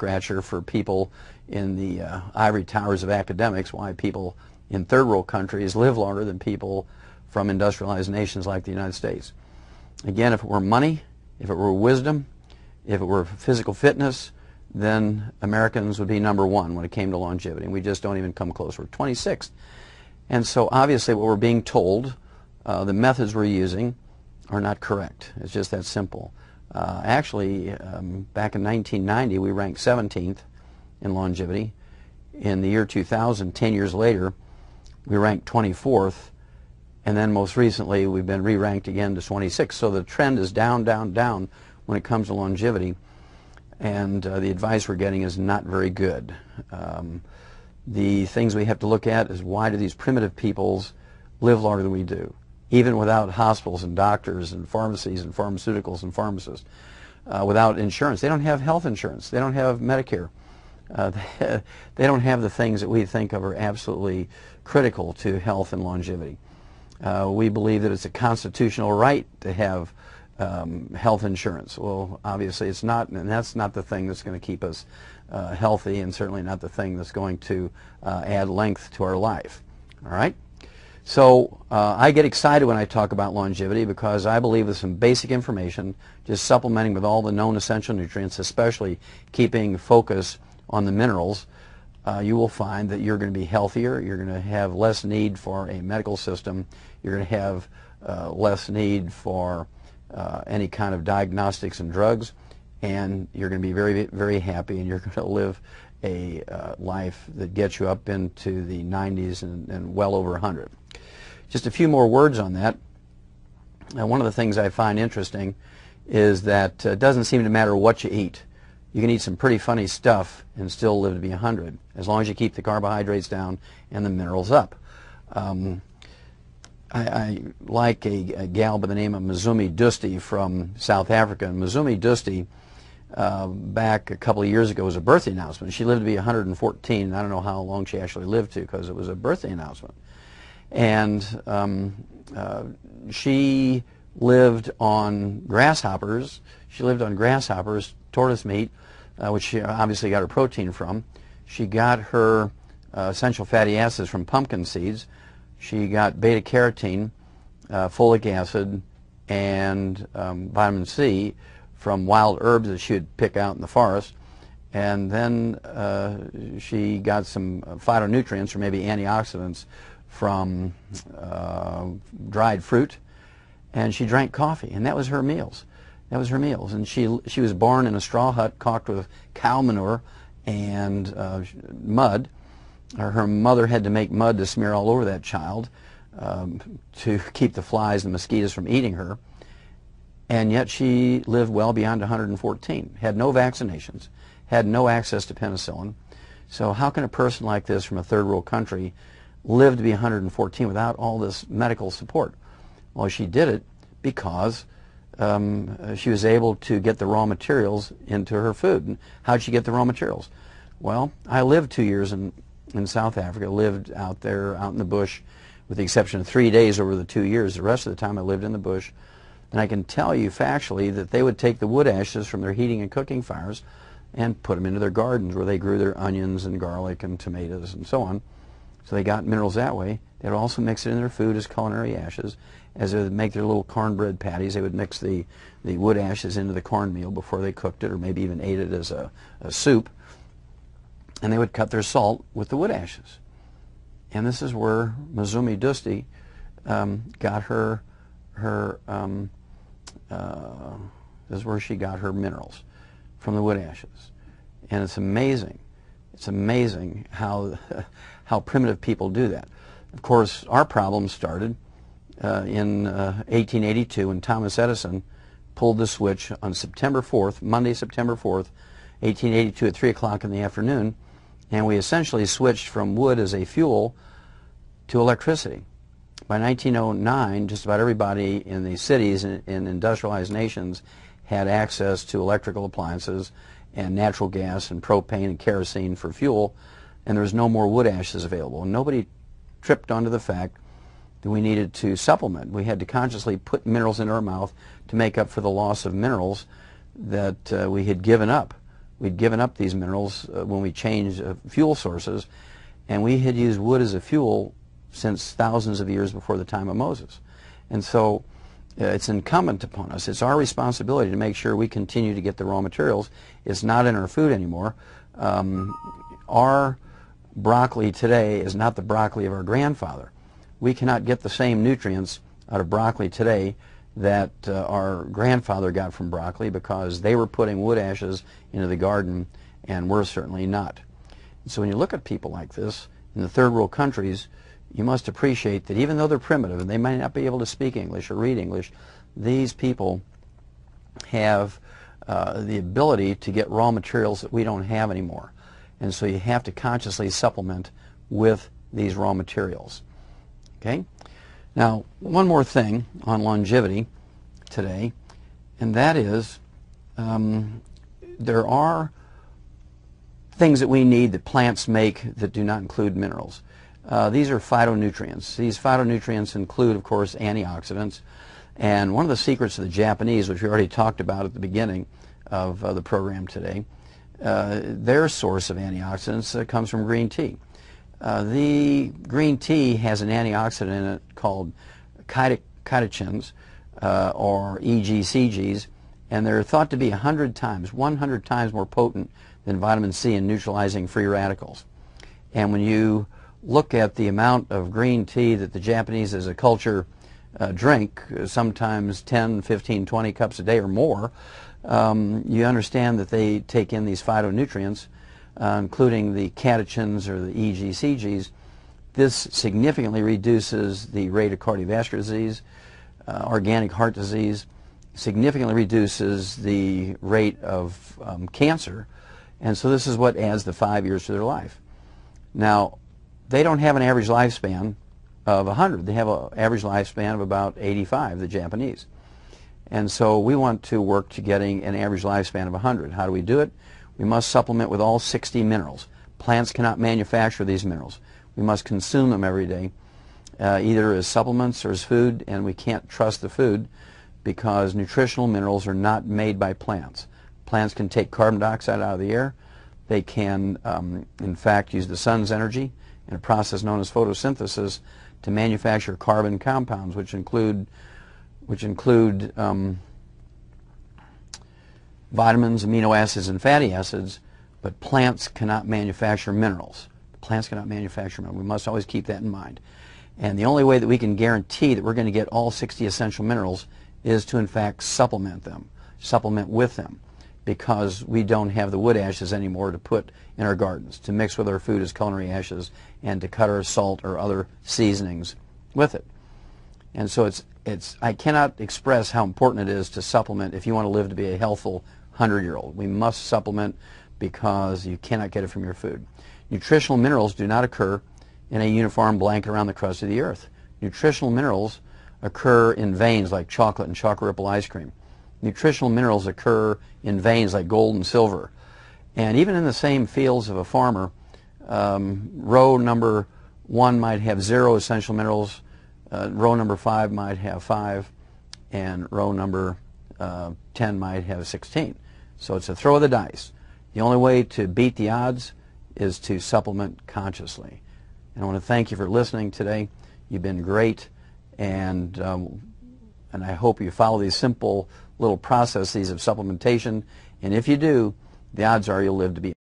scratcher for people in the ivory towers of academics, why people in third world countries live longer than people from industrialized nations like the United States. Again, if it were money, if it were wisdom, if it were physical fitness, then Americans would be number one when it came to longevity, and we just don't even come close. We're 26th. And so obviously what we're being told, the methods we're using, are not correct. It's just that simple. Actually, back in 1990, we ranked 17th in longevity. In the year 2000, 10 years later, we ranked 24th, and then most recently we've been re-ranked again to 26th. So the trend is down, down, down when it comes to longevity, and the advice we're getting is not very good. The things we have to look at is, why do these primitive peoples live longer than we do, even without hospitals and doctors and pharmacies and pharmaceuticals and pharmacists, without insurance? They don't have health insurance. They don't have Medicare. They don't have the things that we think of are absolutely critical to health and longevity. We believe that it's a constitutional right to have health insurance. Well, obviously it's not, and that's not the thing that's going to keep us healthy, and certainly not the thing that's going to add length to our life. All right? So I get excited when I talk about longevity, because I believe with some basic information, just supplementing with all the known essential nutrients, especially keeping focus on the minerals, you will find that you're going to be healthier, you're going to have less need for a medical system, you're going to have less need for any kind of diagnostics and drugs, and you're going to be very, very happy, and you're going to live a life that gets you up into the 90s and well over 100. Just a few more words on that. One of the things I find interesting is that it doesn't seem to matter what you eat. You can eat some pretty funny stuff and still live to be 100, as long as you keep the carbohydrates down and the minerals up. I like a gal by the name of Mzumi Dusti from South Africa. And Mzumi Dusti, back a couple of years ago, was a birthday announcement. She lived to be 114. And I don't know how long she actually lived to, because it was a birthday announcement. And she lived on grasshoppers. She lived on grasshoppers, tortoise meat, which she obviously got her protein from. She got her essential fatty acids from pumpkin seeds. She got beta-carotene, folic acid, and vitamin C from wild herbs that she would pick out in the forest. And then she got some phytonutrients, or maybe antioxidants, from dried fruit. And she drank coffee, and that was her meals. That was her meals. And she was born in a straw hut caulked with cow manure and mud. Her mother had to make mud to smear all over that child to keep the flies and mosquitoes from eating her. And yet she lived well beyond 114, had no vaccinations, had no access to penicillin. So how can a person like this from a third world country live to be 114 without all this medical support? Well, she did it because she was able to get the raw materials into her food. And how did she get the raw materials? Well, I lived 2 years in South Africa, lived out there, out in the bush, with the exception of 3 days over the 2 years. The rest of the time I lived in the bush. And I can tell you factually that they would take the wood ashes from their heating and cooking fires and put them into their gardens, where they grew their onions and garlic and tomatoes and so on. So they got minerals that way. They'd also mix it in their food as culinary ashes. As they would make their little cornbread patties, they would mix the wood ashes into the cornmeal before they cooked it, or maybe even ate it as a soup. And they would cut their salt with the wood ashes. And this is where Mzumi Dusti got this is where she got her minerals, from the wood ashes. And it's amazing. It's amazing how primitive people do that. Of course, our problem started in 1882 when Thomas Edison pulled the switch on September 4th, Monday, September 4th, 1882 at 3 o'clock in the afternoon, and we essentially switched from wood as a fuel to electricity. By 1909, just about everybody in the cities in industrialized nations had access to electrical appliances and natural gas and propane and kerosene for fuel, and there was no more wood ashes available. And nobody tripped onto the fact that we needed to supplement. We had to consciously put minerals into our mouth to make up for the loss of minerals that we had given up we'd given up these minerals when we changed fuel sources, and we had used wood as a fuel since thousands of years before the time of Moses. And so it's incumbent upon us, it's our responsibility to make sure we continue to get the raw materials. It's not in our food anymore. Our broccoli today is not the broccoli of our grandfather. We cannot get the same nutrients out of broccoli today that our grandfather got from broccoli, because they were putting wood ashes into the garden and we're certainly not. So when you look at people like this in the third world countries, you must appreciate that even though they're primitive and they might not be able to speak English or read English, these people have the ability to get raw materials that we don't have anymore. And so you have to consciously supplement with these raw materials. Okay? Now, one more thing on longevity today, and that is there are things that we need that plants make that do not include minerals. These are phytonutrients. These phytonutrients include, of course, antioxidants. And one of the secrets of the Japanese, which we already talked about at the beginning of the program today, their source of antioxidants comes from green tea. The green tea has an antioxidant in it called catechins, or EGCGs, and they're thought to be 100 times more potent than vitamin C in neutralizing free radicals. And when you look at the amount of green tea that the Japanese as a culture drink, sometimes 10, 15, 20 cups a day or more, you understand that they take in these phytonutrients, including the catechins or the EGCGs. This significantly reduces the rate of cardiovascular disease, organic heart disease, significantly reduces the rate of cancer, and so this is what adds the 5 years to their life. Now, they don't have an average lifespan of 100. They have an average lifespan of about 85, the Japanese. And so we want to work to getting an average lifespan of 100. How do we do it? We must supplement with all 60 minerals. Plants cannot manufacture these minerals. We must consume them every day, either as supplements or as food, and we can't trust the food because nutritional minerals are not made by plants. Plants can take carbon dioxide out of the air. They can, in fact, use the sun's energy in a process known as photosynthesis to manufacture carbon compounds, which include vitamins, amino acids, and fatty acids, but plants cannot manufacture minerals. Plants cannot manufacture minerals. We must always keep that in mind. And the only way that we can guarantee that we're going to get all 60 essential minerals is to, in fact, supplement with them, because we don't have the wood ashes anymore to put in our gardens, to mix with our food as culinary ashes, and to cut our salt or other seasonings with it. And so I cannot express how important it is to supplement if you want to live to be a healthful 100-year-old. We must supplement because you cannot get it from your food. Nutritional minerals do not occur in a uniform blanket around the crust of the earth. Nutritional minerals occur in veins like chocolate and chocolate ripple ice cream. Nutritional minerals occur in veins like gold and silver. And even in the same fields of a farmer, row number 1 might have 0 essential minerals, row number 5 might have 5, and row number 10 might have 16. So it's a throw of the dice. The only way to beat the odds is to supplement consciously. And I want to thank you for listening today. You've been great, and I hope you follow these simple little processes of supplementation. And if you do, the odds are you'll live to be